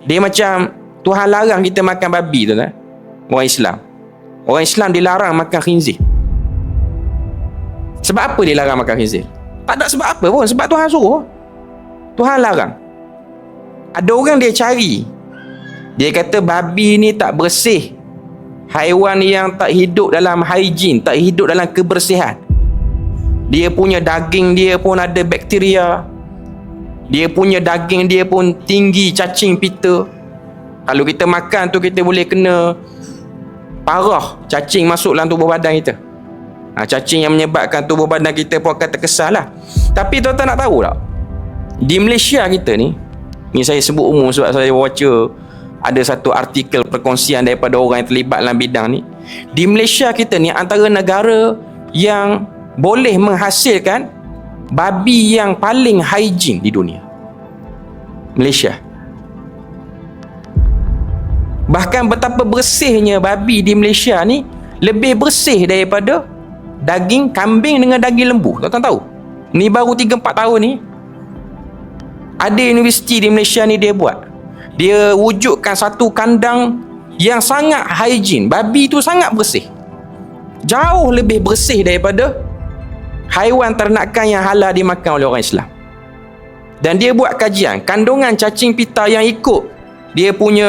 Dia macam Tuhan larang kita makan babi tu kan. Orang Islam dilarang makan khinzir. Sebab apa dia larang makan khinzir? Tak ada sebab apa pun. Sebab Tuhan suruh. Tuhan larang. Ada orang dia cari, dia kata babi ni tak bersih, haiwan yang tak hidup dalam hygiene, tak hidup dalam kebersihan. Dia punya daging dia pun ada bakteria, dia punya daging dia pun tinggi cacing pita. Kalau kita makan tu, kita boleh kena parah, cacing masuk dalam tubuh badan kita. Cacing yang menyebabkan tubuh badan kita pun akan terkesan lah. Tapi tuan-tuan nak tahu tak, di Malaysia kita ni saya sebut umum sebab saya baca ada satu artikel perkongsian daripada orang yang terlibat dalam bidang ni. Di Malaysia kita ni antara negara yang boleh menghasilkan babi yang paling hygiene di dunia. Malaysia. Bahkan betapa bersihnya babi di Malaysia ni lebih bersih daripada daging kambing dengan daging lembu. Tuan-tuan tahu? Ni baru 3-4 tahun ni ada universiti di Malaysia ni dia buat. Dia wujudkan satu kandang yang sangat hygiene. Babi tu sangat bersih. Jauh lebih bersih daripada haiwan ternakan yang halal dimakan oleh orang Islam. Dan dia buat kajian kandungan cacing pita yang ikut dia punya,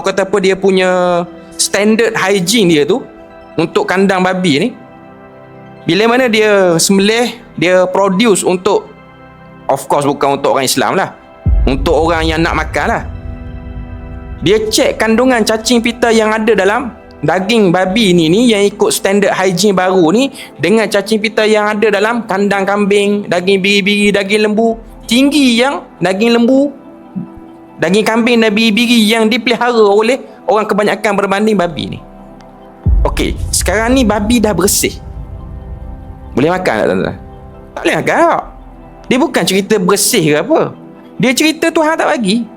kata apa, dia punya standard hygiene dia tu untuk kandang babi ni. Bila mana dia sembelih, dia produce untuk, of course bukan untuk orang Islam lah, untuk orang yang nak makan lah. Dia cek kandungan cacing pita yang ada dalam daging babi ni yang ikut standard hygiene baru ni dengan cacing pita yang ada dalam kandang kambing, daging biri-biri, daging lembu. Tinggi yang daging lembu, daging kambing dan biri-biri yang dipelihara oleh orang kebanyakan berbanding babi ni. Okey, sekarang ni babi dah bersih. Boleh makan tak tuan-tuan? Tak boleh makan tak? Dia bukan cerita bersih ke apa. Dia cerita Tuhan tak bagi.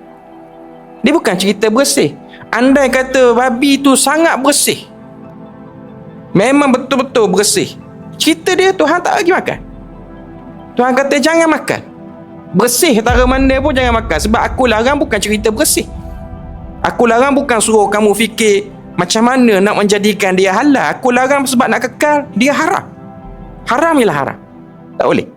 Dia bukan cerita bersih. Andai kata babi tu sangat bersih, memang betul-betul bersih, cerita dia Tuhan tak bagi makan. Tuhan kata jangan makan. Bersih tara mana pun jangan makan. Sebab aku larang bukan cerita bersih. Aku larang bukan suruh kamu fikir macam mana nak menjadikan dia halal. Aku larang sebab nak kekal dia haram. Haram ialah haram. Tak boleh.